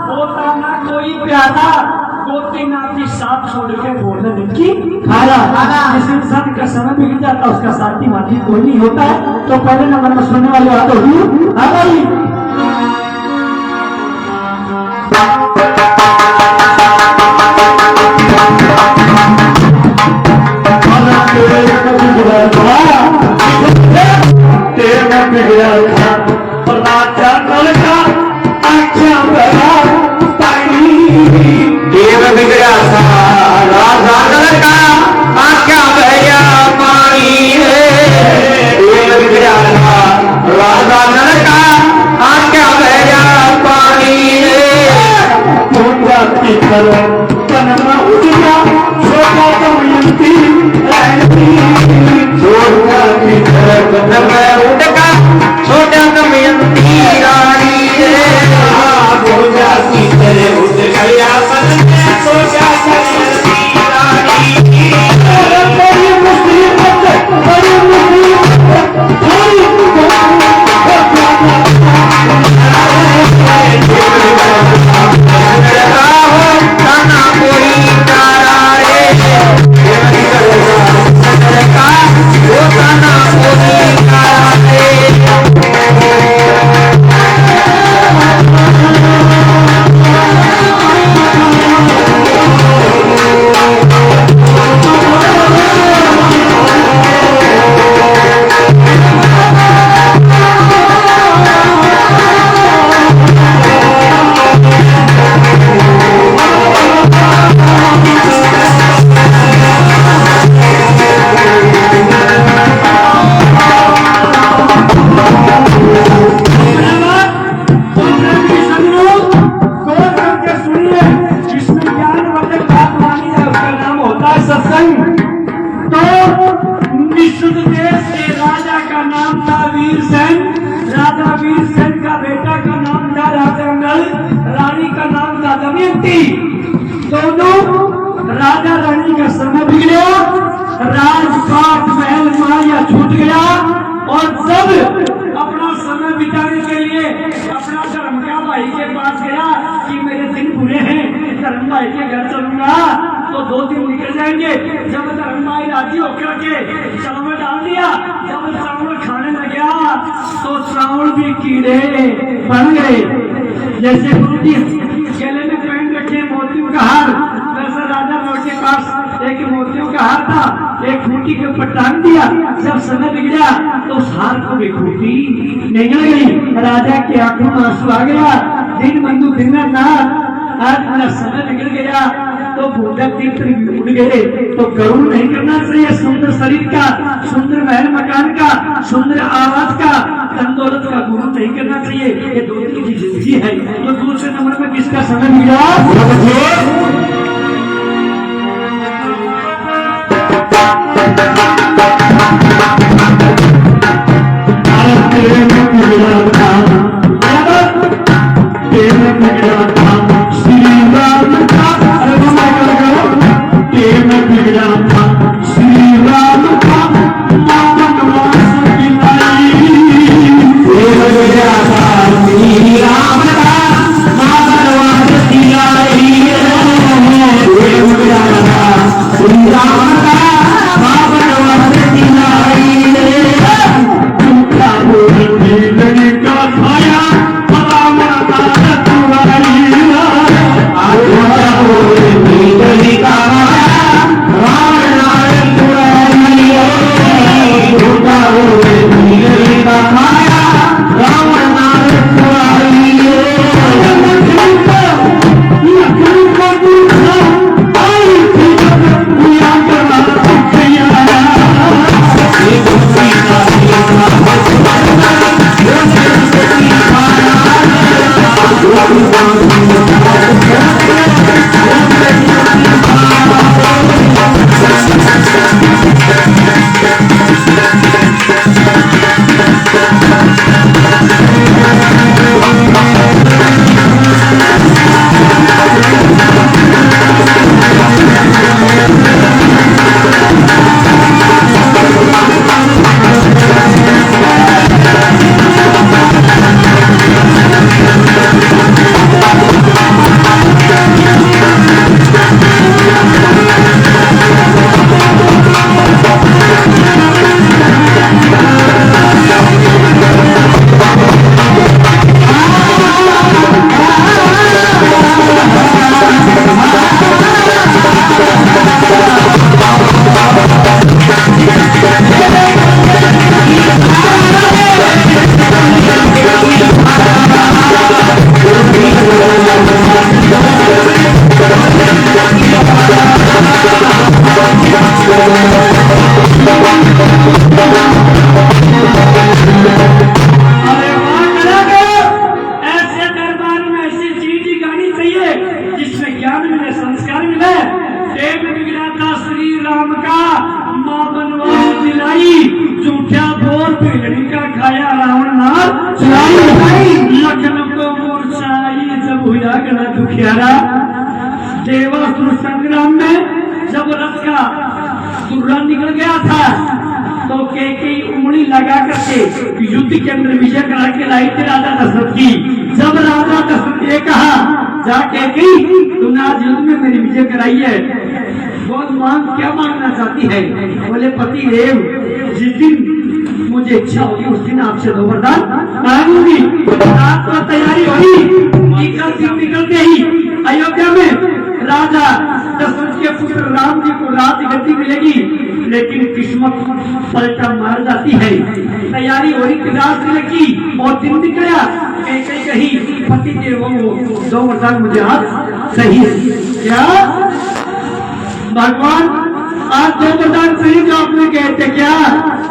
होता ना कोई प्यारा, गोती नाती साथ छोड़ के बोलने की खारा। जिस इंसान का समय बिगड़ जाता उसका साथी वाथी कोई नहीं होता है। तो पहले नंबर में सुनने वाले बात होगी हमारी दोनों राजा रानी का समय बिगड़ा, राजपाट महल माया छूट गया और सब अपना समय बिताने के लिए अपना धर्मका भाई के पास गया कि मेरे दिन बुरे हैं, धर्म भाई के घर चलूंगा तो 2 दिन निकल जाएंगे। जब धर्म भाई राजी होकर के चावल डाल दिया, जब चावल खाने लगा तो चावल भी कीड़े बन गए। जैसे गुरु जी गले में पहन रखे मोतियों का हार, वैसा राजा के पास एक मोतियों का हार था, एक खूंटी के ऊपर टांग दिया। जब समय बिगड़ा तो उस हार को भी खूंटी निकल गई। राजा की आंखों में आंसू आ गया। दिन बंधु दिन रात आज मेरा समय बिगड़ गया तो भूजक तीर्थ उड़ गए। तो गरुड़ नहीं करना चाहिए सुंदर शरीर का, सुंदर महल मकान का, सुंदर आवाज का, धन दौलत का गुरु नहीं करना चाहिए। ये 2 दिन की जिंदगी है। तो दूसरे नंबर में किसका समय मिला? खाया रावण नार चुराई लखन को मूर्छाई जब हुआ गला दुखियारा। देवासुर संग्राम में जब रथ का दुर्गा निकल गया था तो कैकेयी उंगली लगा करके युद्ध के अंदर विजय करा के लाई थी राजा दशरथ की। जब राजा दशरथ ने कहा जा कैकेयी तुमने आज युद्ध में मेरी विजय कराई है, बहुत मांग क्या मांगना चाहती है? बोले पति देव जिस दिन मुझे इच्छा होगी उस दिन आपसे दो वरदान मांगूंगी। रात को तैयारी हुई, निकलते ही अयोध्या में राजा दशरथ के पुत्र राम जी को राजगद्दी मिलेगी, लेकिन किस्मत पलटा मार जाती है। तैयारी हो रही रात की और दिन निकला, कहीं पति देव दो वरदान मुझे आज सही क्या भगवान आज दो वरदान सही जो आपने कहते क्या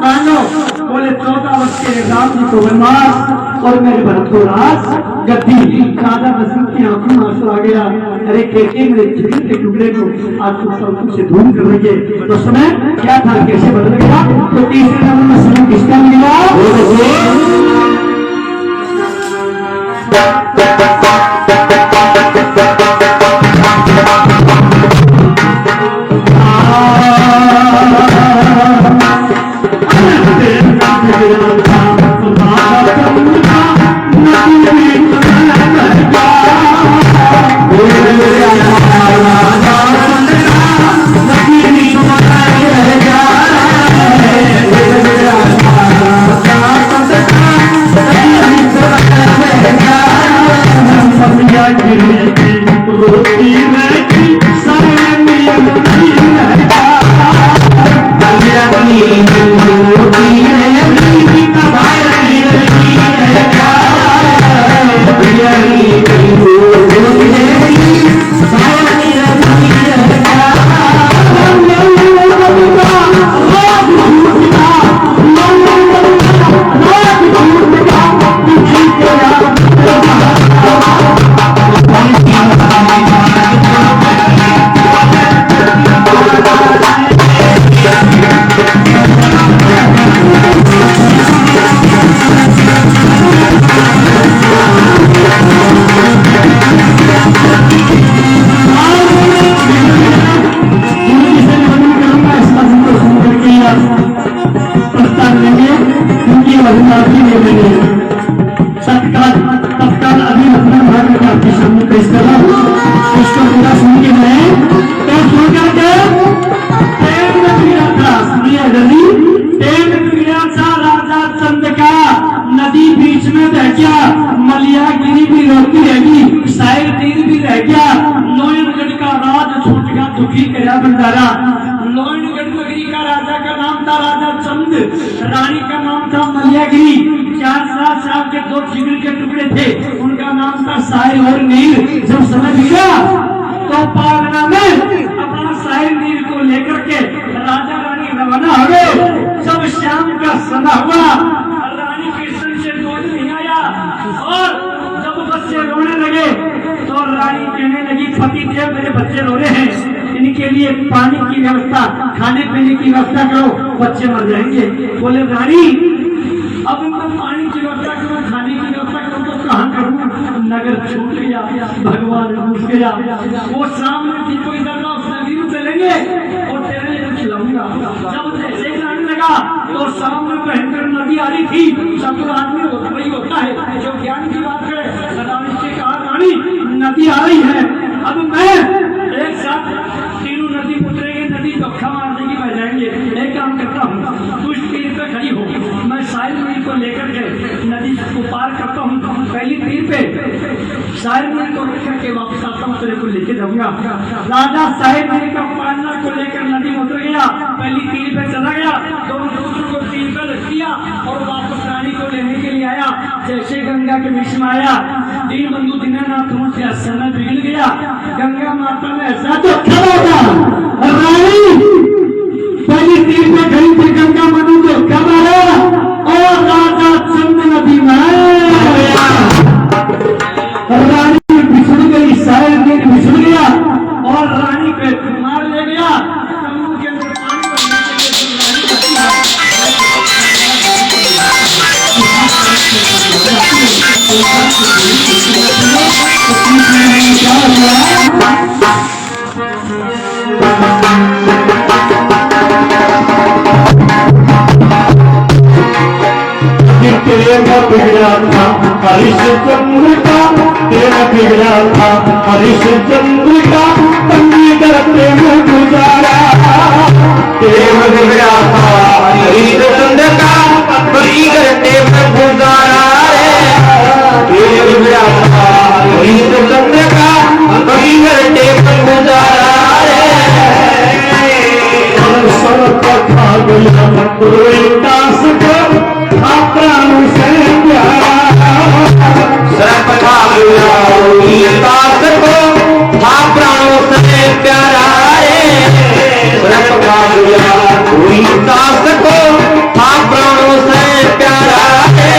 मानो? बोले 14 वर्ष के राम जी को वनवास और मेरे भरत को राज गद्दी। राजा दशरथ की आंखों में आंसू आ गया। अरे कैकेयी मेरे जिगर के टुकड़े को आज तुम सब कुछ से दूर कर रही है, तो समय क्या था कैसे बदल गया? तो तीसरे नंबर में समय किसका मिला? तत्काल अभी अपना भाग में आपके सामने पेश कर रहा हूँ, इसको पूरा सुन के मैं तो सुनकर के तेल में गिरा था। सुनिए नदी तेल में गिरा था, राजा चंद का नदी बीच में बह गया, मलियागिरी भी रोती रहेगी, शायर तीर भी रह गया, लोयनगढ़ का राज छूट गया, दुखी करा बंजारा। लोयनगढ़ नगरी का राजा का नाम था राजा चंद, रानी का नाम था मलियागिरी। 4 साल के 2 जिगर के टुकड़े थे, उनका नाम था साहिल और नील। जब समय बीता तो पालना में अपना साहिल नील को लेकर के राजा रानी रवाना हो गए। जब शाम का समय हुआ, रानी कृष्ण से दूध नहीं आया और जब बच्चे रोने लगे तो रानी कहने लगी पति देव मेरे बच्चे रो रहे हैं, इनके लिए पानी की व्यवस्था, खाने पीने की व्यवस्था करो, बच्चे मर जाएंगे। बोले रानी अब मैं पानी की व्यवस्था करूँ, खाने की व्यवस्था करूँ तो कहाँ करूँ? नगर छूट गया, भगवान घुस गया। वो सामने थी कोई दरगाह, उस नगरी में चलेंगे और तेरे लिए खिलाऊंगा। जब जैसे ही आने लगा तो सामने भयंकर नदी आ रही थी। सब आदमी वही होता है जो ज्ञान की बात करे। रानी से कहा रानी नदी आ रही है, अब मैं एक साथ तीनों नदी उतरेंगे, नदी धक्का मार देगी, बह जाएंगे। एक काम करता हूँ, तू इस तीर पे खड़ी हो, मैं साहिल मील को लेकर के नदी को पार करता हूँ। पहली तीर पे साहिल मील को लेकर के वापस आता हूँ, तेरे को लेके जाऊंगा। राजा साहिल मील का पालना को लेकर नदी में उतर गया, पहली तीर पे चला गया, दोनों दूसरों को तीर पे रख दिया और वापस रानी को लेने के लिए आया। जैसे गंगा के बीच में आया, दीन बंधु दीनानाथ मुझे समय बिगड़ गया। गंगा माता में ऐसा तो क्या होगा? रानी पहली तीर पे खड़ी थी, गंगा मनु को क्या मारा और राजा चंद नदी में रानी बिछड़ गई, साहिल मील बिछड़ गया और रानी पे मार ले गया। तंबू के अंदर पानी भरने के लिए प्रेम बिगड़ा था हरिश्चंद्र का, प्रेम बिगड़ा था हरिश्चंद्र का, पंडित प्रेम गुजारा। प्रेम बिगड़ा था हरिश्चंद्र का, पंडित प्रेम गुजारा रे। प्रेम बिगड़ा था हरिश्चंद्र का, पंडित प्रेम गुजारा रे। खा गया कोई दास को प्राणों से प्यारा, सर्प खा गया कोई दास को प्राणों से प्यारा रे। सर्प खा गया कोई दास को प्राणों से प्यारा रे।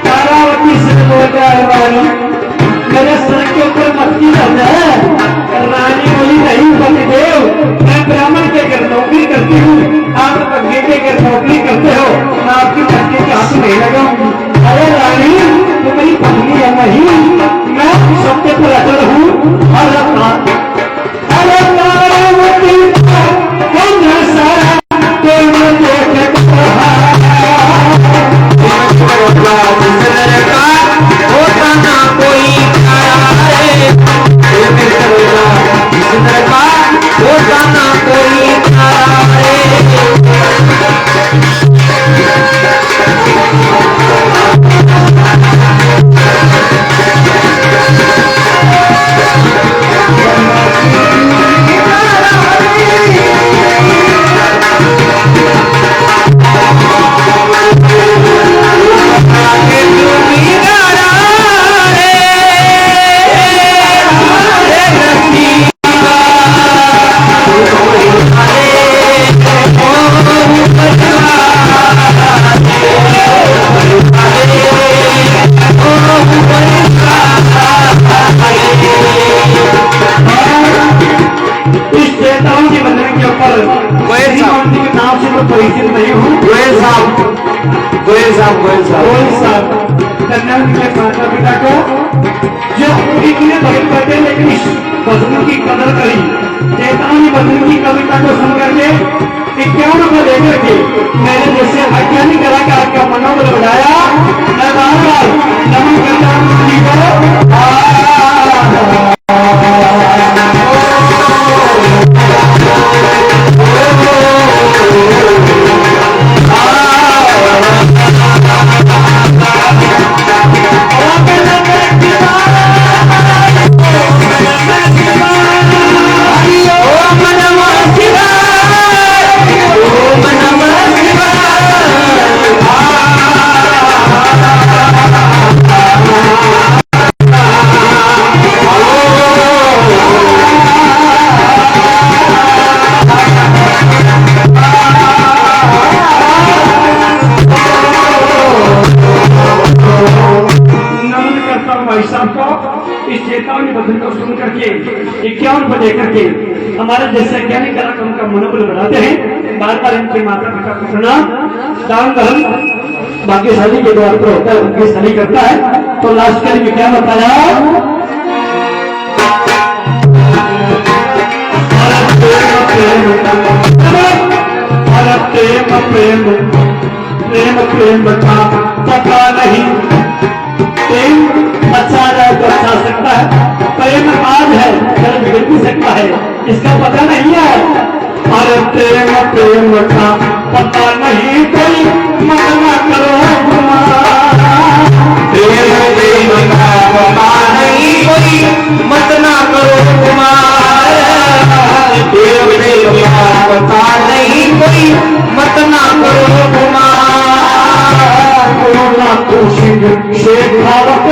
तारावती से बोल मेरे सर के ऊपर मक्खी रहता है। रानी बोली नहीं पतिदेव, मैं ब्राह्मण के घर नौकरी करती हूँ, आप पत्नी के घर नौकरी करते हो, मैं आपकी पत्नी के हाथ नहीं लगाऊंगी। अरे रानी तो मेरी पत्नी है नहीं, मैं सबके पर अटल हूँ। अरे तारावती कौन है सारा तो मुझे होता ना कोई होता ना कोई रे। माता पिता को जो इतने भजन करते लेकिन इस भजनों की कदर करी, चेतावनी भजन की कविता को सुन करके 51 को लेकर के मैंने जैसे वैज्ञानिक कलाकार का मनोबल बढ़ाया। मैं बार बार नमन करता हूँ करके हमारे जैसे ज्ञानी कलाकारों का मनोबल बढ़ाते हैं। बार बार इनके माता पिता को सुना दान धर्म भाग्यशाली के द्वार पर होता है, उनकी सही करता है। तो लास्ट कर में क्या बताया, प्रेम प्रेम प्रेम प्रेम का पता नहीं, प्रेम अच्छा है तो अच्छा सकता है, प्रेम आज है कल बिगड़ भी सकता है, इसका पता नहीं है। अरे प्रेम प्रेम का पता नहीं कोई मत न करो प्रेम प्रेम का पता नहीं कोई मत न करो कुमार। प्रेम प्रेम का पता नहीं कोई मत न करो कुमार। शेखावत